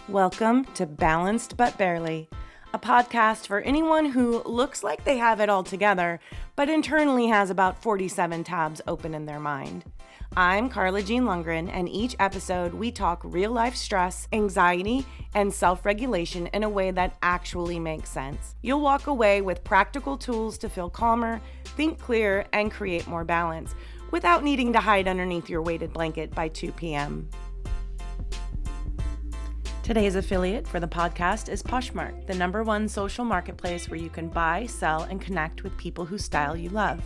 Welcome to Balanced But Barely, a podcast for anyone who looks like they have it all together, but internally has about 47 tabs open in their mind. I'm Carla Jean, and each episode we talk real-life stress, anxiety, and self-regulation in a way that actually makes sense. You'll walk away with practical tools to feel calmer, think clear, and create more balance without needing to hide underneath your weighted blanket by 2 p.m. Today's affiliate for the podcast is Poshmark, the #1 social marketplace where you can buy, sell, and connect with people whose style you love.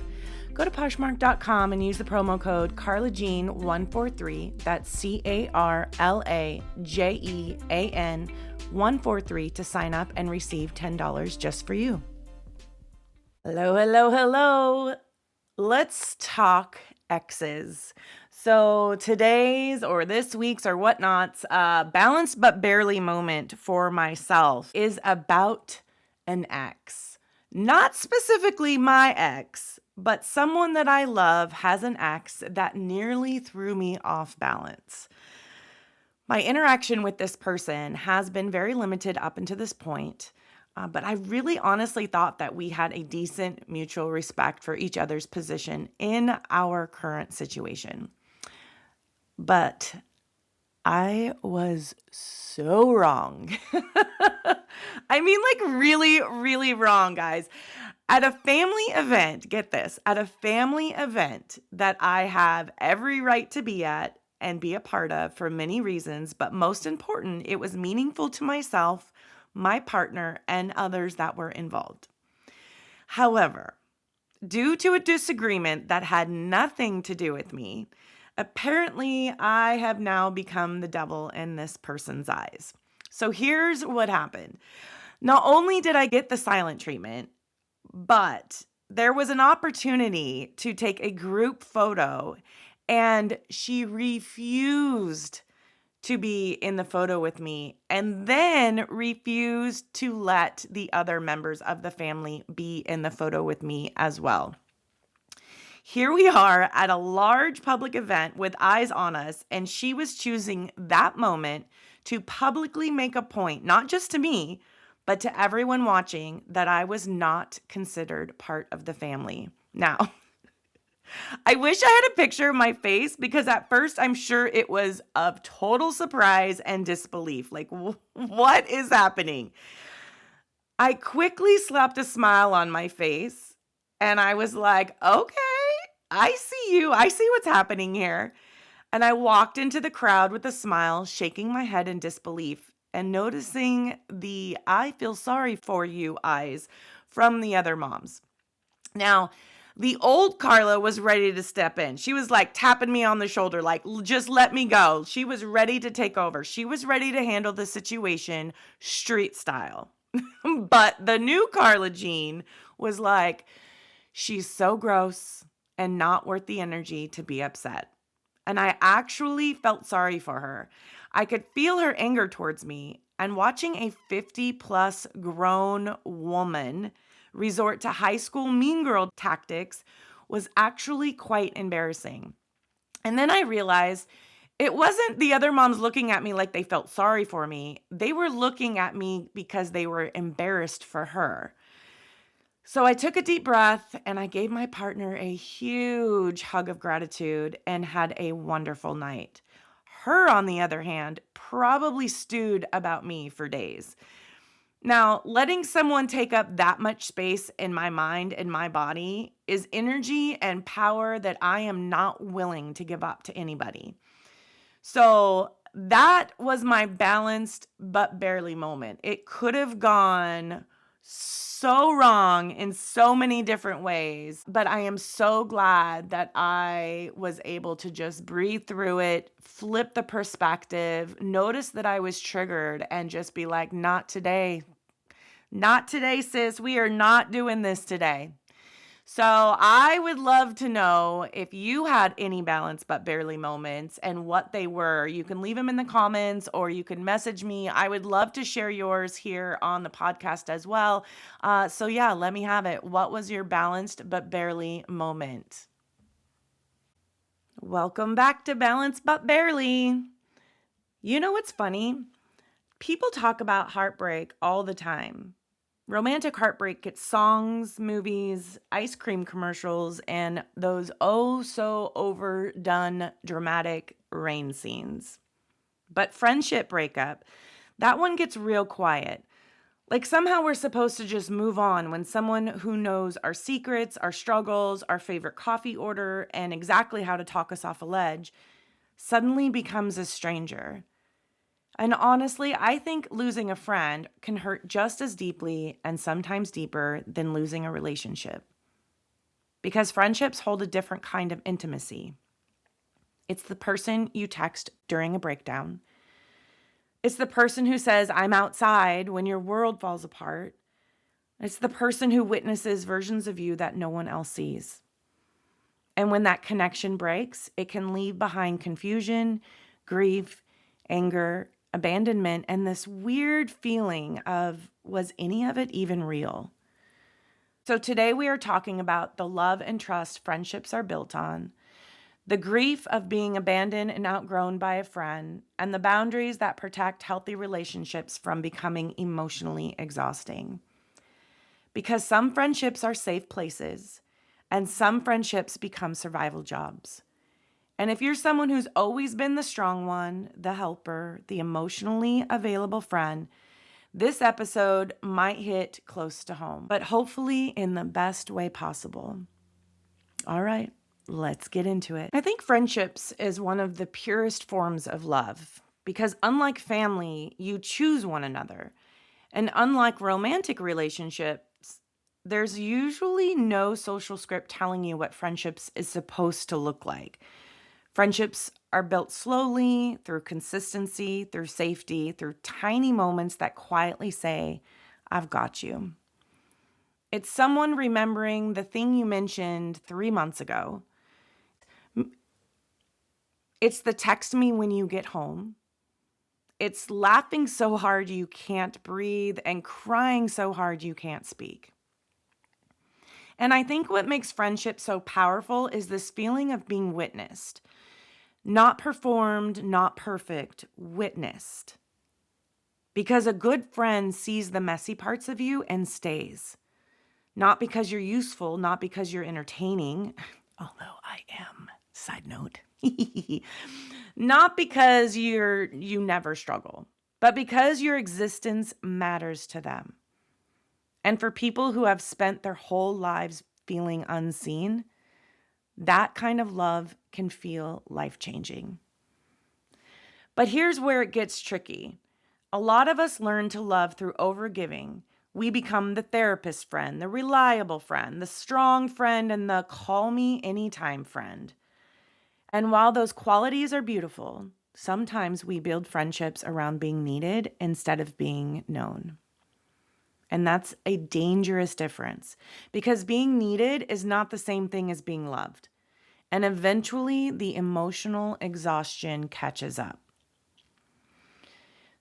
Go to Poshmark.com and use the promo code CarlaJean143, that's CarlaJean 143 to sign up and receive $10 just for you. Hello. Let's talk exes. So today's or this week's or whatnot's balanced but barely moment for myself is about an ex. Not specifically my ex, but someone that I love has an ex that nearly threw me off balance. My interaction with this person has been very limited up until this point. But I really honestly thought that we had a decent mutual respect for each other's position in our current situation. But I was so wrong. I mean, really, really wrong, guys. At a family event, get this, at a family event that I have every right to be at and be a part of for many reasons, but most important, it was meaningful to myself, my partner, and others that were involved. However, due to a disagreement that had nothing to do with me, apparently I have now become the devil in this person's eyes. So here's what happened. Not only did I get the silent treatment, but there was an opportunity to take a group photo, and she refused to be in the photo with me, and then refused to let the other members of the family be in the photo with me as well. Here we are at a large public event with eyes on us, and she was choosing that moment to publicly make a point, not just to me, but to everyone watching, that I was not considered part of the family. Now, I wish I had a picture of my face, because at first I'm sure it was of total surprise and disbelief. What is happening? I quickly slapped a smile on my face and I was like, okay, I see you. I see what's happening here. And I walked into the crowd with a smile, shaking my head in disbelief and noticing the "I feel sorry for you" eyes from the other moms. Now, the old Carla was ready to step in. She was tapping me on the shoulder, just let me go. She was ready to take over. She was ready to handle the situation street style. But the new Carla Jean was like, she's so gross and not worth the energy to be upset. And I actually felt sorry for her. I could feel her anger towards me, and watching a 50-plus grown woman resort to high school mean girl tactics was actually quite embarrassing. And then I realized it wasn't the other moms looking at me like they felt sorry for me. They were looking at me because they were embarrassed for her. So I took a deep breath and I gave my partner a huge hug of gratitude and had a wonderful night. Her, on the other hand, probably stewed about me for days. Now, letting someone take up that much space in my mind and my body is energy and power that I am not willing to give up to anybody. So that was my balanced but barely moment. It could have gone so wrong in so many different ways, but I am so glad that I was able to just breathe through it, flip the perspective, notice that I was triggered, and just be like, not today. Not today, sis. We are not doing this today. So I would love to know if you had any balance but barely moments and what they were. You can leave them in the comments or you can message me. I would love to share yours here on the podcast as well. So yeah, let me have it. What was your balanced but barely moment? Welcome back to Balance But Barely. You know what's funny? People talk about heartbreak all the time. Romantic heartbreak gets songs, movies, ice cream commercials, and those oh so overdone dramatic rain scenes. But friendship breakup, that one gets real quiet. Like somehow we're supposed to just move on when someone who knows our secrets, our struggles, our favorite coffee order, and exactly how to talk us off a ledge suddenly becomes a stranger. And honestly, I think losing a friend can hurt just as deeply and sometimes deeper than losing a relationship. Because friendships hold a different kind of intimacy. It's the person you text during a breakdown. It's the person who says, I'm outside when your world falls apart. It's the person who witnesses versions of you that no one else sees. And when that connection breaks, it can leave behind confusion, grief, anger, abandonment, and this weird feeling of, was any of it even real? So today we are talking about the love and trust friendships are built on, the grief of being abandoned and outgrown by a friend, and the boundaries that protect healthy relationships from becoming emotionally exhausting. Because some friendships are safe places, and some friendships become survival jobs. And if you're someone who's always been the strong one, the helper, the emotionally available friend, this episode might hit close to home, but hopefully in the best way possible. All right, let's get into it. I think friendships is one of the purest forms of love because unlike family, you choose one another. And unlike romantic relationships, there's usually no social script telling you what friendships is supposed to look like. Friendships are built slowly, through consistency, through safety, through tiny moments that quietly say, I've got you. It's someone remembering the thing you mentioned 3 months ago. It's the text me when you get home. It's laughing so hard you can't breathe and crying so hard you can't speak. And I think what makes friendship so powerful is this feeling of being witnessed. Not performed, not perfect, witnessed. Because a good friend sees the messy parts of you and stays. Not because you're useful, not because you're entertaining, although I am, side note. Not because you never struggle, but because your existence matters to them. And for people who have spent their whole lives feeling unseen, that kind of love can feel life-changing. But here's where it gets tricky. A lot of us learn to love through overgiving. We become the therapist friend, the reliable friend, the strong friend, and the call me anytime friend. And while those qualities are beautiful, sometimes we build friendships around being needed instead of being known. And that's a dangerous difference because being needed is not the same thing as being loved. And eventually the emotional exhaustion catches up.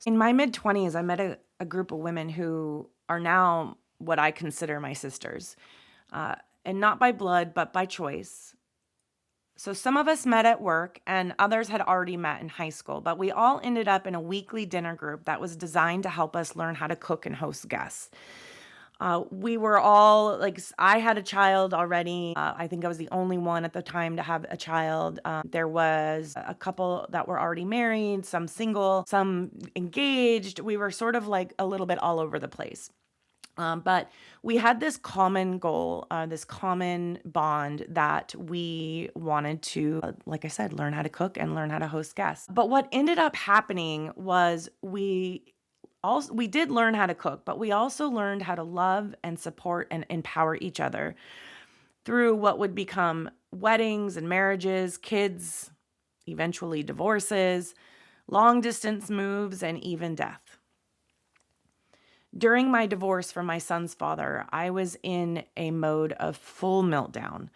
In my mid-20s, I met a group of women who are now what I consider my sisters. And not by blood, but by choice. So some of us met at work and others had already met in high school, but we all ended up in a weekly dinner group that was designed to help us learn how to cook and host guests. We were all like, I had a child already. I think I was the only one at the time to have a child. There was a couple that were already married, some single, some engaged. We were sort of like a little bit all over the place. But we had this common goal, this common bond that we wanted to, like I said, learn how to cook and learn how to host guests. But what ended up happening was we did learn how to cook, but we also learned how to love and support and empower each other through what would become weddings and marriages, kids, eventually divorces, long distance moves, and even death. During my divorce from my son's father, I was in a mode of full meltdown.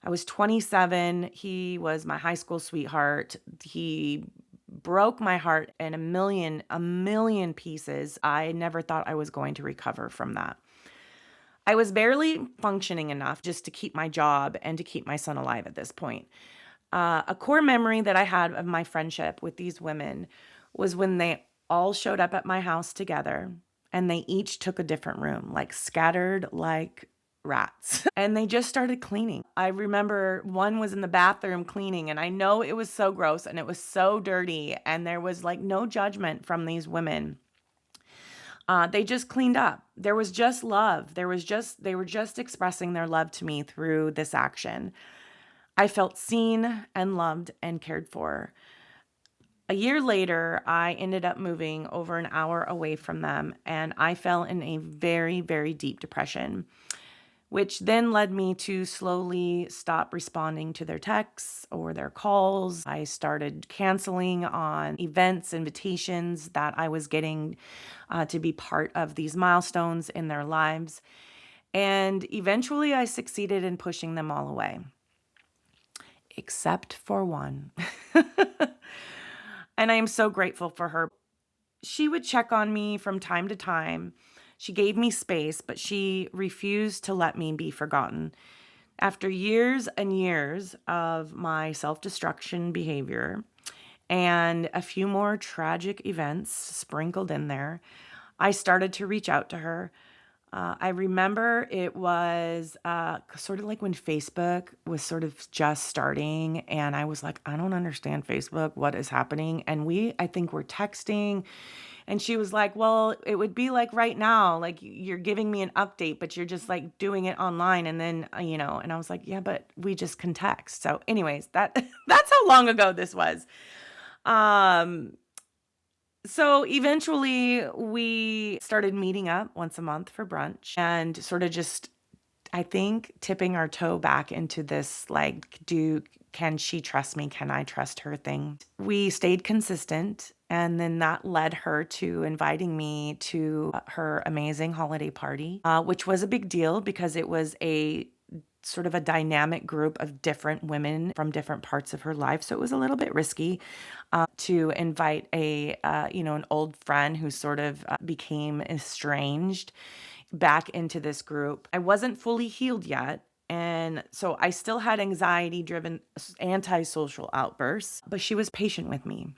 I was 27. He was my high school sweetheart. He broke my heart in a million pieces. I never thought I was going to recover from that. I was barely functioning enough just to keep my job and to keep my son alive at this point. A core memory that I had of my friendship with these women was when all showed up at my house together, and they each took a different room, like scattered like rats. And they just started cleaning. I remember one was in the bathroom cleaning, and I know it was so gross and it was so dirty, and there was like no judgment from these women. They just cleaned up. There was just love. They were just expressing their love to me through this action. I felt seen and loved and cared for. A year later, I ended up moving over an hour away from them, and I fell in a very, very deep depression, which then led me to slowly stop responding to their texts or their calls. I started canceling on events, invitations that I was getting to be part of these milestones in their lives. And eventually, I succeeded in pushing them all away, except for one. And I am so grateful for her. She would check on me from time to time. She gave me space, but she refused to let me be forgotten. After years and years of my self destruction behavior and a few more tragic events sprinkled in there, I started to reach out to her. I remember it was sort of like when Facebook was sort of just starting, and I was like, I don't understand Facebook. What is happening? And I think we're texting, and she was like, well, it would be like right now, like you're giving me an update, but you're just like doing it online. And then, and I was like, yeah, but we just can text. So, anyways, that's how long ago this was. Um, so eventually we started meeting up once a month for brunch and sort of just, I think, tipping our toe back into this like, can she trust me? Can I trust her thing? We stayed consistent. And then that led her to inviting me to her amazing holiday party, which was a big deal because it was a sort of a dynamic group of different women from different parts of her life. So it was a little bit risky to invite an old friend who sort of became estranged back into this group. I wasn't fully healed yet. And so I still had anxiety driven antisocial outbursts, but she was patient with me.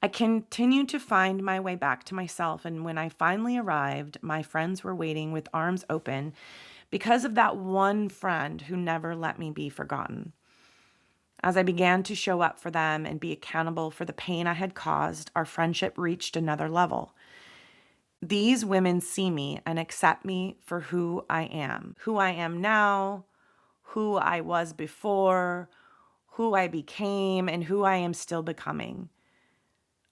I continued to find my way back to myself. And when I finally arrived, my friends were waiting with arms open because of that one friend who never let me be forgotten. As I began to show up for them and be accountable for the pain I had caused, our friendship reached another level. These women see me and accept me for who I am now, who I was before, who I became, and who I am still becoming.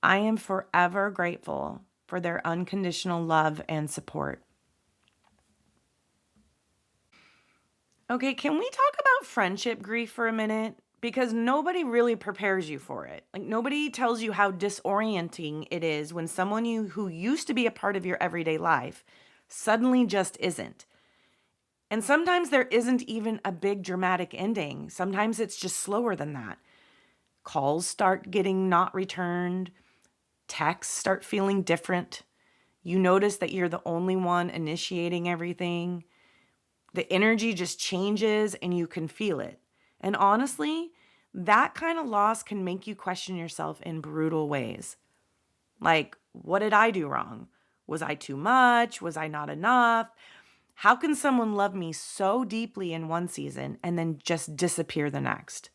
I am forever grateful for their unconditional love and support. Okay, can we talk about friendship grief for a minute? Because nobody really prepares you for it. Like, nobody tells you how disorienting it is when someone who used to be a part of your everyday life suddenly just isn't. And sometimes there isn't even a big dramatic ending. Sometimes it's just slower than that. Calls start getting not returned, texts start feeling different. You notice that you're the only one initiating everything. The energy just changes and you can feel it. And honestly, that kind of loss can make you question yourself in brutal ways. Like, what did I do wrong? Was I too much? Was I not enough? How can someone love me so deeply in one season and then just disappear the next?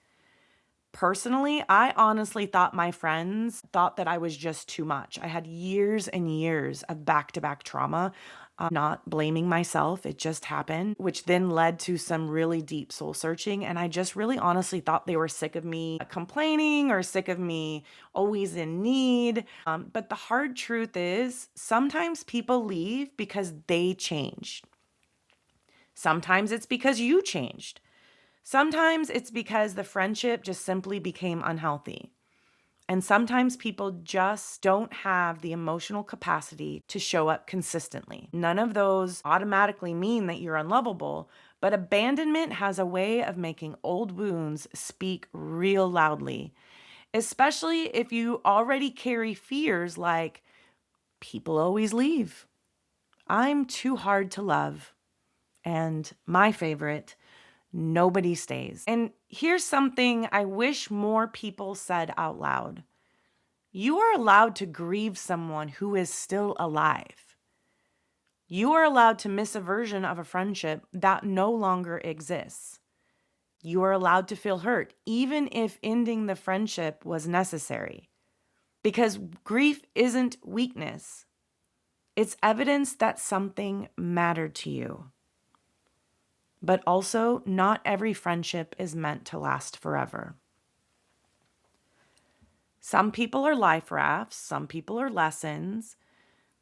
Personally, I honestly thought my friends thought that I was just too much. I had years and years of back-to-back trauma, not blaming myself. It just happened, which then led to some really deep soul searching. And I just really honestly thought they were sick of me complaining or sick of me always in need. But the hard truth is sometimes people leave because they changed. Sometimes it's because you changed. Sometimes it's because the friendship just simply became unhealthy. And sometimes people just don't have the emotional capacity to show up consistently. None of those automatically mean that you're unlovable, but abandonment has a way of making old wounds speak real loudly, especially if you already carry fears like, people always leave, I'm too hard to love, and my favorite, nobody stays. And here's something I wish more people said out loud. You are allowed to grieve someone who is still alive. You are allowed to miss a version of a friendship that no longer exists. You are allowed to feel hurt, even if ending the friendship was necessary. Because grief isn't weakness, it's evidence that something mattered to you. But also, not every friendship is meant to last forever. Some people are life rafts, some people are lessons,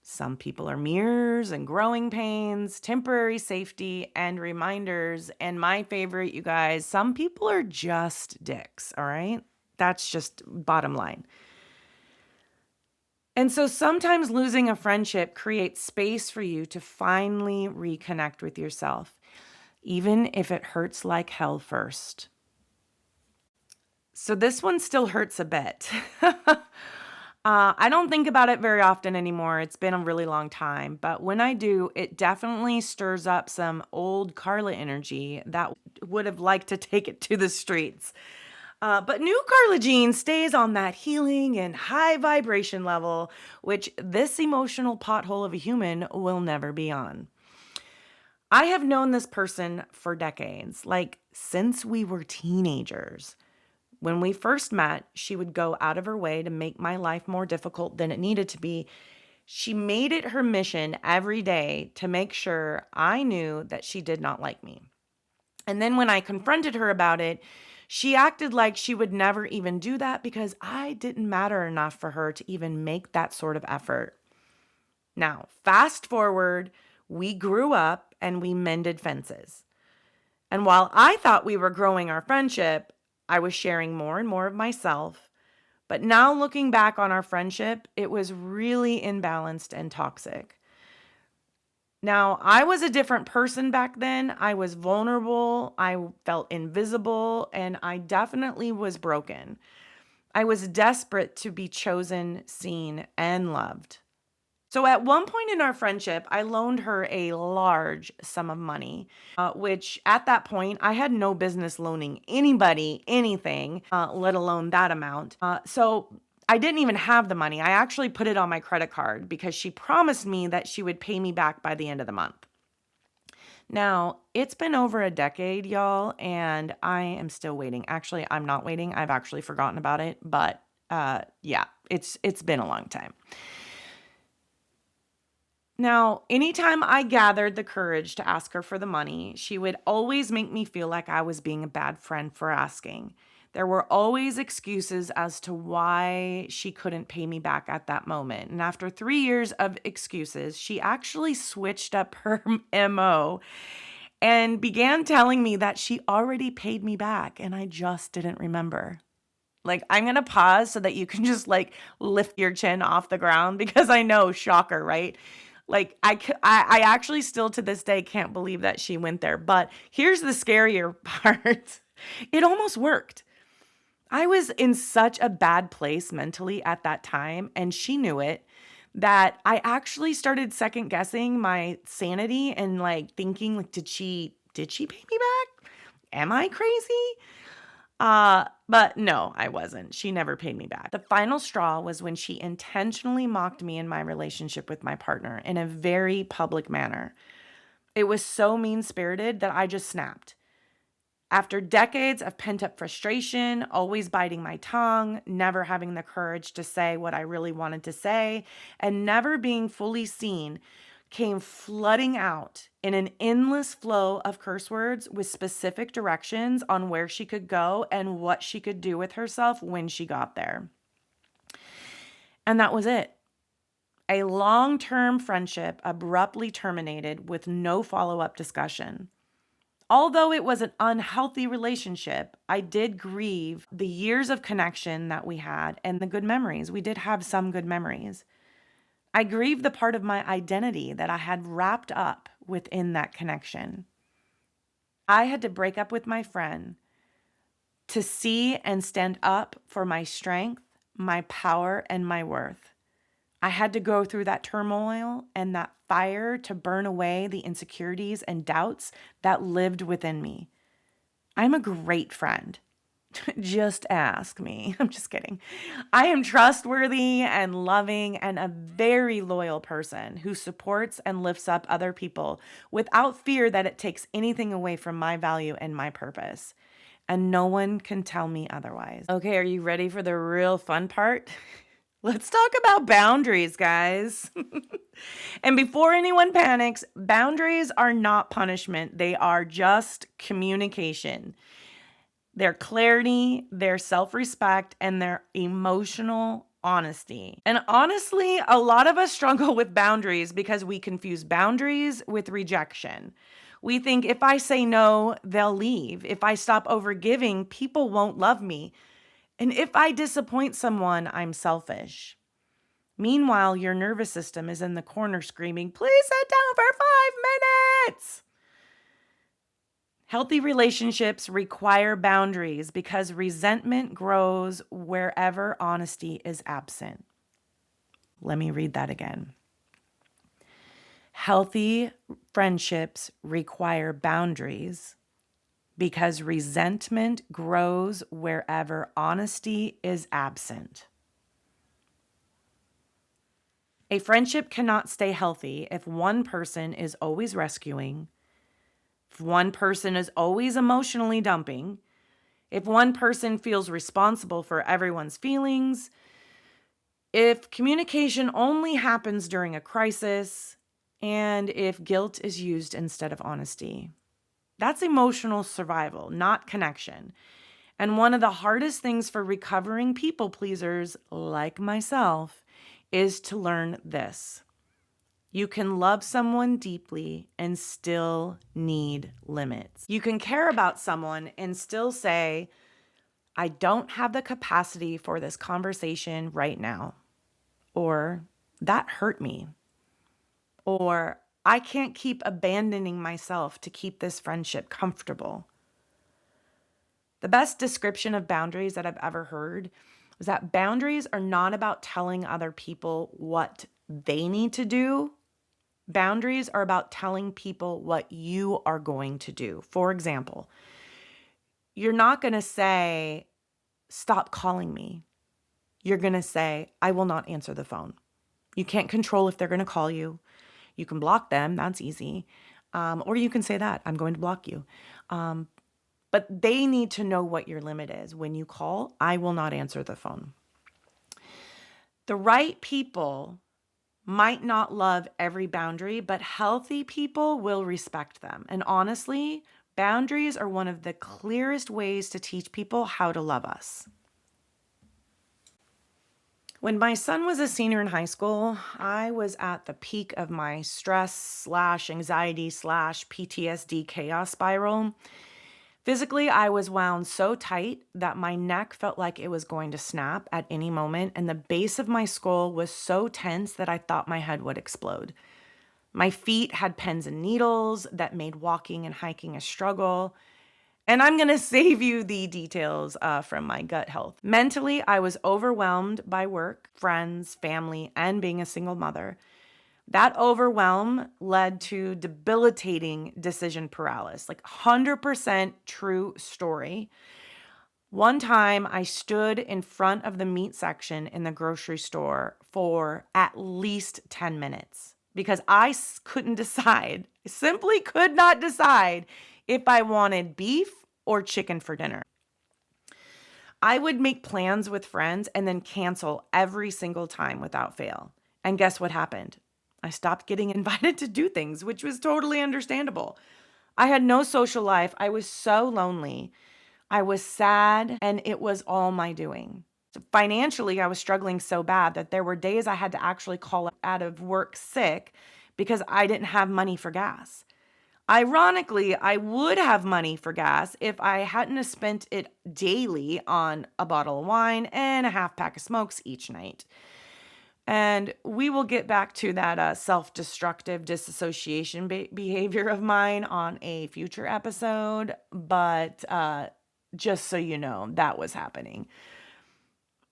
some people are mirrors and growing pains, temporary safety and reminders. And my favorite, you guys, some people are just dicks, all right? That's just bottom line. And so sometimes losing a friendship creates space for you to finally reconnect with yourself, even if it hurts like hell first. So this one still hurts a bit. I don't think about it very often anymore. It's been a really long time. But when I do, it definitely stirs up some old Carla energy that would have liked to take it to the streets. But new Carla Jean stays on that healing and high vibration level, which this emotional pothole of a human will never be on. I have known this person for decades, like since we were teenagers. When we first met, she would go out of her way to make my life more difficult than it needed to be. She made it her mission every day to make sure I knew that she did not like me. And then when I confronted her about it, she acted like she would never even do that because I didn't matter enough for her to even make that sort of effort. Now, fast forward, we grew up and we mended fences. And while I thought we were growing our friendship, I was sharing more and more of myself. But now looking back on our friendship, it was really imbalanced and toxic. Now, I was a different person back then. I was vulnerable, I felt invisible, and I definitely was broken. I was desperate to be chosen, seen, and loved. So at one point in our friendship, I loaned her a large sum of money, which at that point, I had no business loaning anybody anything, let alone that amount. So I didn't even have the money. I actually put it on my credit card because she promised me that she would pay me back by the end of the month. Now, it's been over a decade, y'all, and I am still waiting. Actually, I'm not waiting. I've actually forgotten about it, but yeah, it's been a long time. Now, anytime I gathered the courage to ask her for the money, she would always make me feel like I was being a bad friend for asking. There were always excuses as to why she couldn't pay me back at that moment. And after 3 years of excuses, she actually switched up her MO and began telling me that she already paid me back and I just didn't remember. Like, I'm going to pause so that you can just like lift your chin off the ground because I know, shocker, right? Like I actually still to this day can't believe that she went there. But here's the scarier part. It almost worked. I was in such a bad place mentally at that time, and she knew it, that I actually started second guessing my sanity and like thinking like, did she pay me back? Am I crazy? But no, I wasn't. She never paid me back. The final straw was when she intentionally mocked me in my relationship with my partner in a very public manner. It was so mean-spirited that I just snapped. After decades of pent-up frustration, always biting my tongue, never having the courage to say what I really wanted to say, and never being fully seen, came flooding out in an endless flow of curse words with specific directions on where she could go and what she could do with herself when she got there. And that was it. A long-term friendship abruptly terminated with no follow-up discussion. Although it was an unhealthy relationship, I did grieve the years of connection that we had and the good memories. We did have some good memories. I grieved the part of my identity that I had wrapped up within that connection. I had to break up with my friend to see and stand up for my strength, my power, and my worth. I had to go through that turmoil and that fire to burn away the insecurities and doubts that lived within me. I'm a great friend. Just ask me. I'm just kidding. I am trustworthy and loving and a very loyal person who supports and lifts up other people without fear that it takes anything away from my value and my purpose. And no one can tell me otherwise. Okay, are you ready for the real fun part? Let's talk about boundaries, guys. And before anyone panics, boundaries are not punishment, they are just communication. Their clarity, their self respect, and their emotional honesty. And honestly, a lot of us struggle with boundaries because we confuse boundaries with rejection. We think if I say no, they'll leave. If I stop overgiving, people won't love me. And if I disappoint someone, I'm selfish. Meanwhile, your nervous system is in the corner screaming, please sit down for 5 minutes. Healthy relationships require boundaries because resentment grows wherever honesty is absent. Let me read that again. Healthy friendships require boundaries because resentment grows wherever honesty is absent. A friendship cannot stay healthy if one person is always rescuing, if one person is always emotionally dumping, if one person feels responsible for everyone's feelings, if communication only happens during a crisis, and if guilt is used instead of honesty. That's emotional survival, not connection. And one of the hardest things for recovering people pleasers like myself is to learn this. You can love someone deeply and still need limits. You can care about someone and still say, I don't have the capacity for this conversation right now. Or, that hurt me. Or, I can't keep abandoning myself to keep this friendship comfortable. The best description of boundaries that I've ever heard is that boundaries are not about telling other people what they need to do. Boundaries are about telling people what you are going to do. For example, you're not going to say, stop calling me. You're going to say, I will not answer the phone. You can't control if they're going to call you. You can block them. That's easy. Or you can say that, I'm going to block you. But they need to know what your limit is. When you call, I will not answer the phone. The right people might not love every boundary, but healthy people will respect them. And honestly, boundaries are one of the clearest ways to teach people how to love us. When my son was a senior in high school, I was at the peak of my stress/anxiety/PTSD chaos spiral. Physically, I was wound so tight that my neck felt like it was going to snap at any moment, and the base of my skull was so tense that I thought my head would explode. My feet had pins and needles that made walking and hiking a struggle. And I'm going to save you the details from my gut health. Mentally, I was overwhelmed by work, friends, family, and being a single mother. That overwhelm led to debilitating decision paralysis, like 100% true story. One time I stood in front of the meat section in the grocery store for at least 10 minutes because I couldn't decide, simply could not decide if I wanted beef or chicken for dinner. I would make plans with friends and then cancel every single time without fail. And guess what happened? I stopped getting invited to do things, which was totally understandable. I had no social life. I was so lonely. I was sad, and it was all my doing. So financially, I was struggling so bad that there were days I had to actually call out of work sick because I didn't have money for gas. Ironically, I would have money for gas if I hadn't have spent it daily on a bottle of wine and a half pack of smokes each night. And we will get back to that self-destructive disassociation behavior of mine on a future episode. But just so you know, that was happening.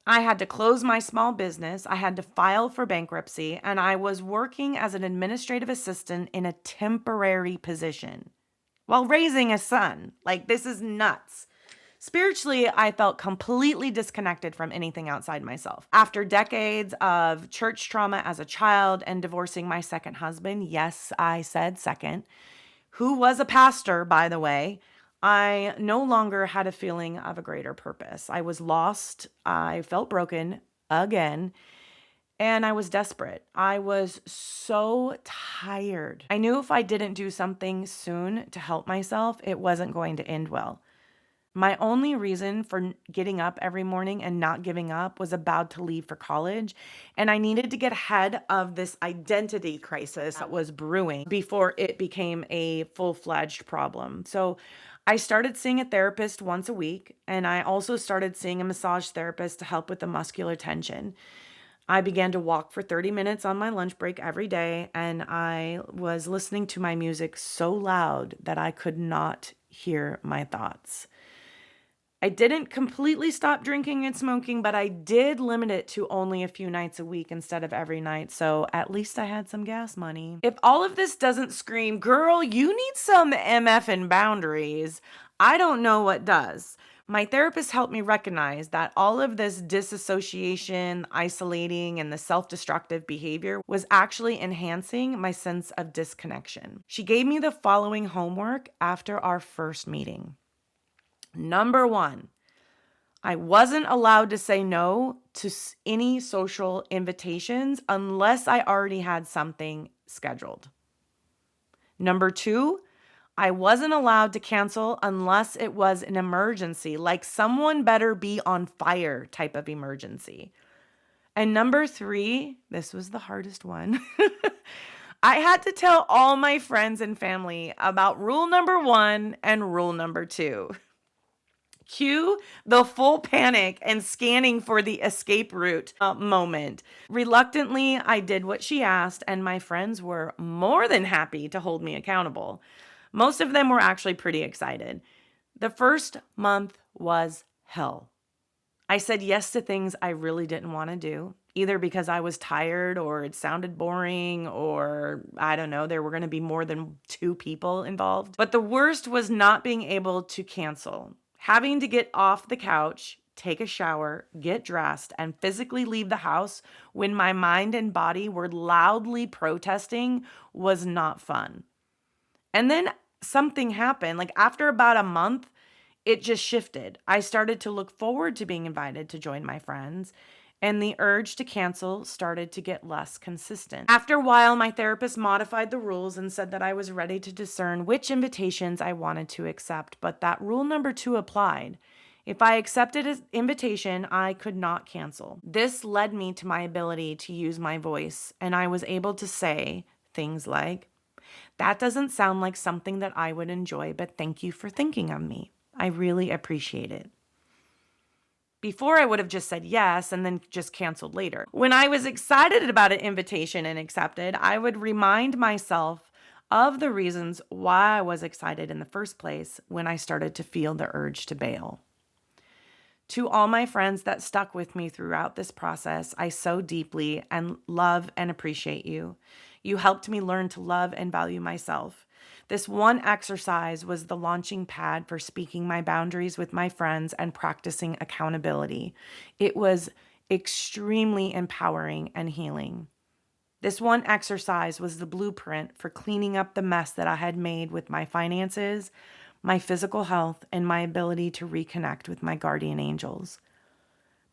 I had to close my small business. I had to file for bankruptcy, and I was working as an administrative assistant in a temporary position while raising a son. Like, this is nuts. Spiritually, I felt completely disconnected from anything outside myself. After decades of church trauma as a child and divorcing my second husband, yes, I said second, who was a pastor, by the way, I no longer had a feeling of a greater purpose. I was lost. I felt broken again. And I was desperate. I was so tired. I knew if I didn't do something soon to help myself, it wasn't going to end well. My only reason for getting up every morning and not giving up was about to leave for college, and I needed to get ahead of this identity crisis that was brewing before it became a full-fledged problem. So I started seeing a therapist once a week, and I also started seeing a massage therapist to help with the muscular tension. I began to walk for 30 minutes on my lunch break every day, and I was listening to my music so loud that I could not hear my thoughts. I didn't completely stop drinking and smoking, but I did limit it to only a few nights a week instead of every night, so at least I had some gas money. If all of this doesn't scream, girl, you need some MF and boundaries, I don't know what does. My therapist helped me recognize that all of this disassociation, isolating, and the self-destructive behavior was actually enhancing my sense of disconnection. She gave me the following homework after our first meeting. Number one, I wasn't allowed to say no to any social invitations unless I already had something scheduled. Number two, I wasn't allowed to cancel unless it was an emergency, like someone better be on fire type of emergency. And number three, this was the hardest one. I had to tell all my friends and family about rule number one and rule number two. Cue the full panic and scanning for the escape route moment. Reluctantly, I did what she asked, and my friends were more than happy to hold me accountable. Most of them were actually pretty excited. The first month was hell. I said yes to things I really didn't want to do, either because I was tired or it sounded boring or I don't know, there were going to be more than two people involved. But the worst was not being able to cancel. Having to get off the couch, take a shower, get dressed, and physically leave the house when my mind and body were loudly protesting was not fun. And then something happened. Like after about a month, it just shifted. I started to look forward to being invited to join my friends, and the urge to cancel started to get less consistent. After a while, my therapist modified the rules and said that I was ready to discern which invitations I wanted to accept, but that rule number two applied. If I accepted an invitation, I could not cancel. This led me to my ability to use my voice, and I was able to say things like, "That doesn't sound like something that I would enjoy, but thank you for thinking of me. I really appreciate it." Before, I would have just said yes and then just canceled later. When I was excited about an invitation and accepted, I would remind myself of the reasons why I was excited in the first place when I started to feel the urge to bail. To all my friends that stuck with me throughout this process, I so deeply and love and appreciate you. You helped me learn to love and value myself. This one exercise was the launching pad for speaking my boundaries with my friends and practicing accountability. It was extremely empowering and healing. This one exercise was the blueprint for cleaning up the mess that I had made with my finances, my physical health, and my ability to reconnect with my guardian angels.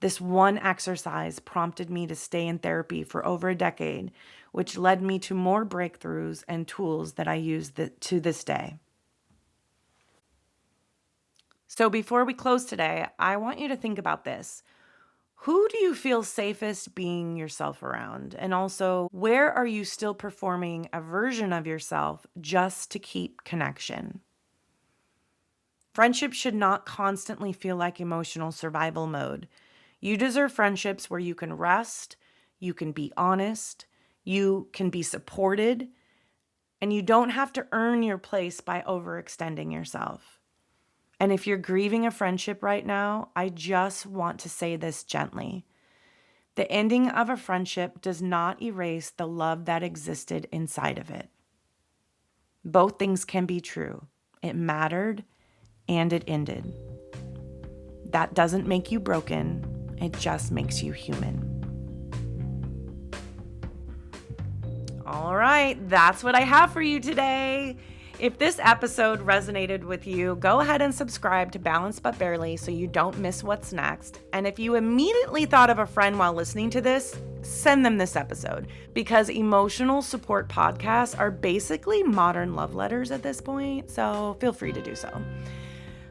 This one exercise prompted me to stay in therapy for over a decade, which led me to more breakthroughs and tools that I use to this day. So before we close today, I want you to think about this. Who do you feel safest being yourself around? And also, where are you still performing a version of yourself just to keep connection? Friendship should not constantly feel like emotional survival mode. You deserve friendships where you can rest, you can be honest, you can be supported, and you don't have to earn your place by overextending yourself. And if you're grieving a friendship right now, I just want to say this gently. The ending of a friendship does not erase the love that existed inside of it. Both things can be true. It mattered and it ended. That doesn't make you broken. It just makes you human. All right, that's what I have for you today. If this episode resonated with you, go ahead and subscribe to Balanced But Barely so you don't miss what's next. And if you immediately thought of a friend while listening to this, send them this episode, because emotional support podcasts are basically modern love letters at this point, so feel free to do so.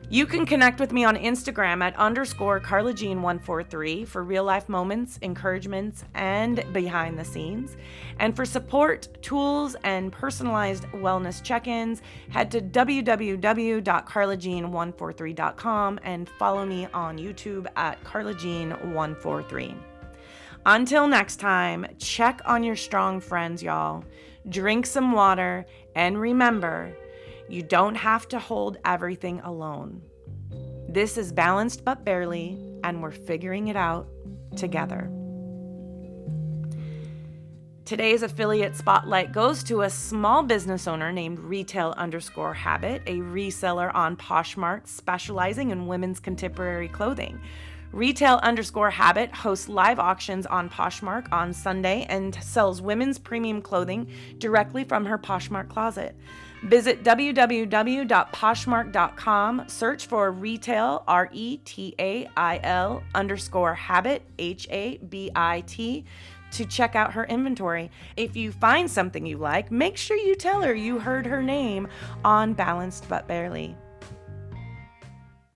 You can connect with me on Instagram at _Carla Jean 143 for real life moments, encouragements, and behind the scenes. And for support, tools, and personalized wellness check-ins, head to www.carlajean143.com and follow me on YouTube at Carla Jean 143. Until next time, check on your strong friends, y'all. Drink some water, and remember, you don't have to hold everything alone. This is Balanced But Barely, and we're figuring it out together. Today's affiliate spotlight goes to a small business owner named Retail_Habit, a reseller on Poshmark specializing in women's contemporary clothing. Retail_Habit hosts live auctions on Poshmark on Sunday and sells women's premium clothing directly from her Poshmark closet. Visit www.poshmark.com, search for retail, RETAIL_habit, HABIT, to check out her inventory. If you find something you like, make sure you tell her you heard her name on Balanced But Barely.